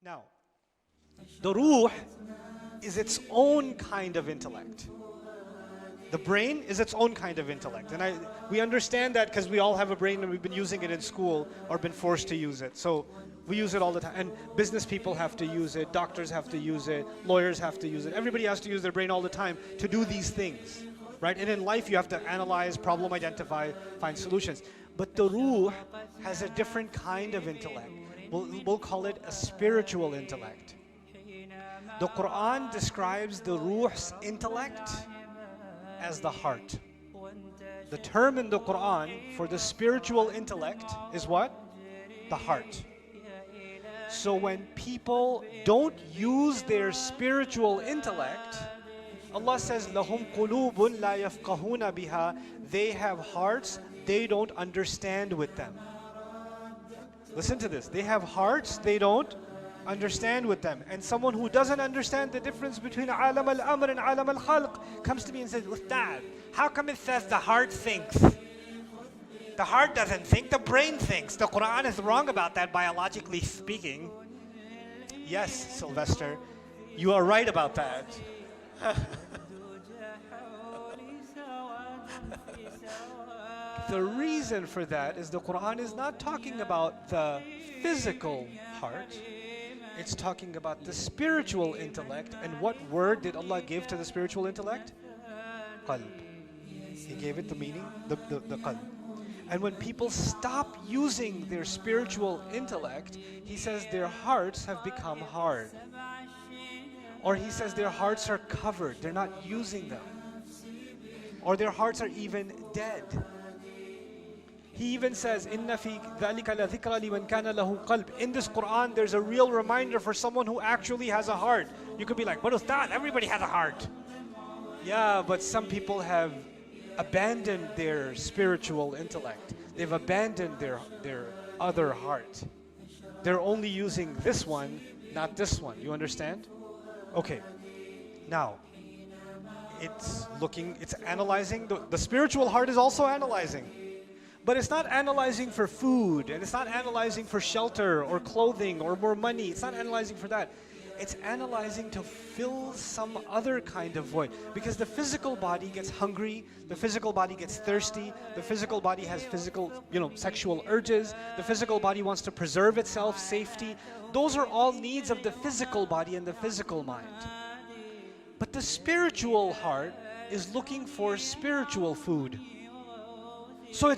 Now, the ruh is its own kind of intellect. The brain is its own kind of intellect. And we understand that because we all have a brain and we've been using it in school or been forced to use it. So we use it all the time. And business people have to use it, doctors have to use it, lawyers have to use it. Everybody has to use their brain all the time to do these things, right? And in life you have to analyze, problem identify, find solutions. But the ruh has a different kind of intellect. We'll call it a spiritual intellect. The Quran describes the ruh's intellect as the heart. The term in the Quran for the spiritual intellect is what? The heart. So when people don't use their spiritual intellect, Allah says, "Lahum qulubun la yafqahuna biha." They have hearts they don't understand with them. Listen to this. They have hearts they don't understand with them. And someone who doesn't understand the difference between alam al-amr and alam al-khalq comes to me and says, "Ustad, how come it says the heart thinks?" The heart doesn't think, the brain thinks. The Quran is wrong about that, biologically speaking. Yes, Sylvester, you are right about that. The reason for that is the Quran is not talking about the physical heart. It's talking about the spiritual intellect. And what word did Allah give to the spiritual intellect? Qalb. He gave it the meaning, the qalb. And when people stop using their spiritual intellect, He says their hearts have become hard. Or He says their hearts are covered, they're not using them. Or their hearts are even dead. He even says, "Inna fi dhalika la dhikra liman kana lahu qalb." In this Quran, there's a real reminder for someone who actually has a heart. You could be like, "But Ustad, everybody has a heart." Yeah, but some people have abandoned their spiritual intellect. They've abandoned their other heart. They're only using this one, not this one. You understand? Okay. Now, it's analyzing. The spiritual heart is also analyzing. But it's not analyzing for food, and it's not analyzing for shelter or clothing or more money. It's not analyzing for that. It's analyzing to fill some other kind of void. Because the physical body gets hungry, the physical body gets thirsty, the physical body has physical, sexual urges, the physical body wants to preserve itself, safety. Those are all needs of the physical body and the physical mind. But the spiritual heart is looking for spiritual food. So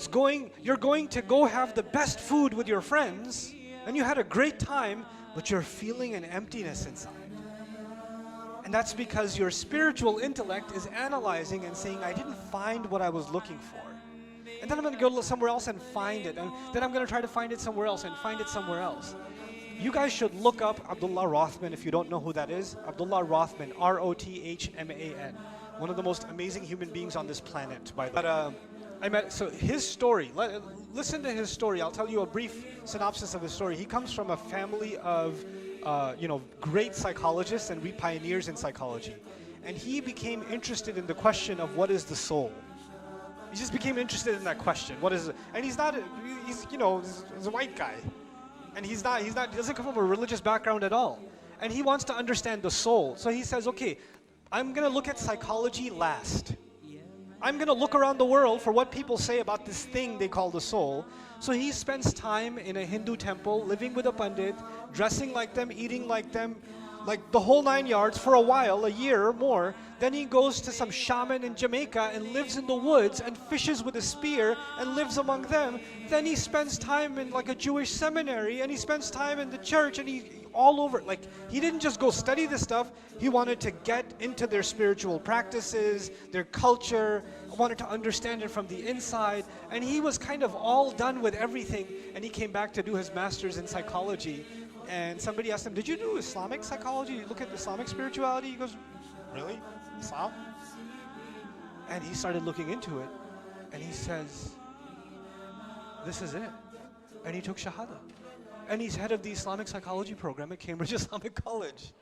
you're going to go have the best food with your friends, and you had a great time, but you're feeling an emptiness inside. And that's because your spiritual intellect is analyzing and saying, "I didn't find what I was looking for. And then I'm going to go somewhere else and find it. And then I'm going to try to find it somewhere else and find it somewhere else." You guys should look up Abdullah Rothman if you don't know who that is. Abdullah Rothman, Rothman. One of the most amazing human beings on this planet, by the way. So his story, listen to his story. I'll tell you a brief synopsis of his story. He comes from a family of, great psychologists and pioneers in psychology. And he became interested in the question of what is the soul. He just became interested in that question. What is it? And he's a white guy. And he doesn't come from a religious background at all. And he wants to understand the soul. So he says, okay, I'm going to look at psychology last. I'm going to look around the world for what people say about this thing they call the soul. So he spends time in a Hindu temple, living with a pandit, dressing like them, eating like them, like the whole 9 yards for a while, a year or more. Then he goes to some shaman in Jamaica and lives in the woods and fishes with a spear and lives among them. Then he spends time in like a Jewish seminary, and he spends time in the church, and he all over. Like, he didn't just go study this stuff. He wanted to get into their spiritual practices, their culture, wanted to understand it from the inside. And he was kind of all done with everything. And he came back to do his master's in psychology. And somebody asked him, "Did you do Islamic psychology? You look at Islamic spirituality?" He goes, "Really? Islam?" And he started looking into it. And he says, "This is it." And he took Shahada. And he's head of the Islamic psychology program at Cambridge Islamic College.